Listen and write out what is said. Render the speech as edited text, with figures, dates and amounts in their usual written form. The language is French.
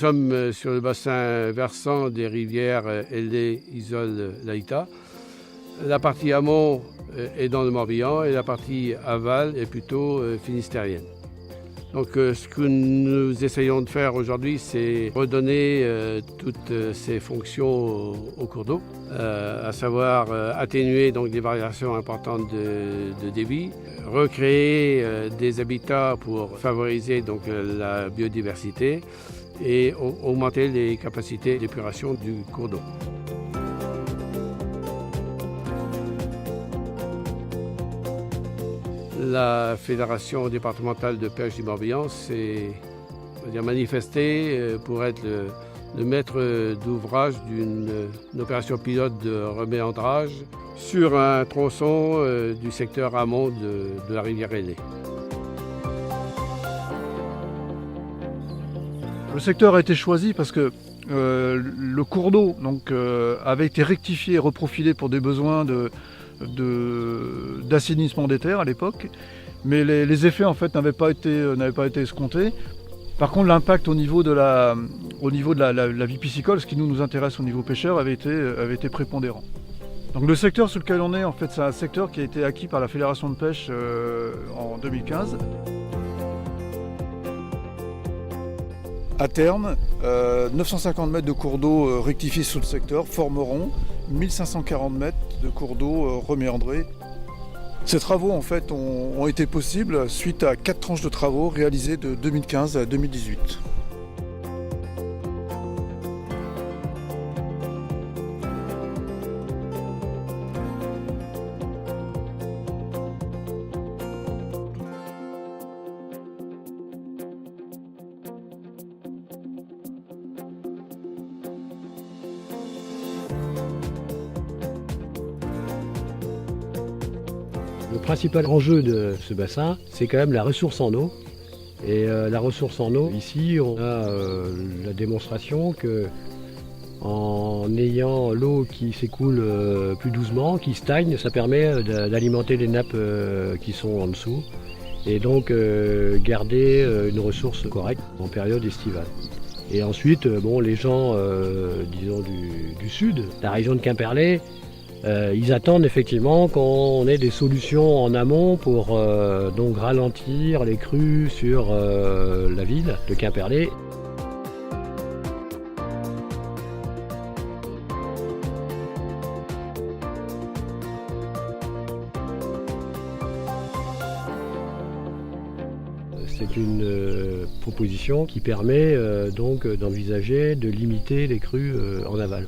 sommes sur le bassin versant des rivières Ellé, Isole, Laïta. La partie amont est dans le Morbihan et la partie aval est plutôt finistérienne. Donc ce que nous essayons de faire aujourd'hui, c'est redonner toutes ces fonctions au cours d'eau, à savoir atténuer donc des variations importantes de débit, recréer des habitats pour favoriser donc la biodiversité et augmenter les capacités d'épuration du cours d'eau. La Fédération départementale de pêche du Morbihan s'est manifestée pour être le maître d'ouvrage d'une opération pilote de reméandrage sur un tronçon du secteur amont de la rivière Ellé. Le secteur a été choisi parce que le cours d'eau avait été rectifié et reprofilé pour des besoins d'assainissement des terres à l'époque, mais les effets en fait n'avaient pas été escomptés. Par contre, l'impact au niveau de la vie piscicole, ce qui nous intéresse au niveau pêcheur, avait été prépondérant. Donc le secteur sur lequel on est, en fait, c'est un secteur qui a été acquis par la Fédération de pêche en 2015. À terme, 950 mètres de cours d'eau rectifiés sur le secteur formeront 1540 mètres de cours d'eau reméandrés. Ces travaux en fait ont été possibles suite à 4 tranches de travaux réalisées de 2015 à 2018. Le principal enjeu de ce bassin, c'est quand même la ressource en eau. Et la ressource en eau, ici, on a la démonstration que en ayant l'eau qui s'écoule plus doucement, qui stagne, ça permet d'alimenter les nappes qui sont en dessous et donc garder une ressource correcte en période estivale. Et ensuite, les gens disons du sud, la région de Quimperlé, ils attendent effectivement qu'on ait des solutions en amont pour donc ralentir les crues sur la ville de Quimperlé. C'est une proposition qui permet donc d'envisager de limiter les crues en aval.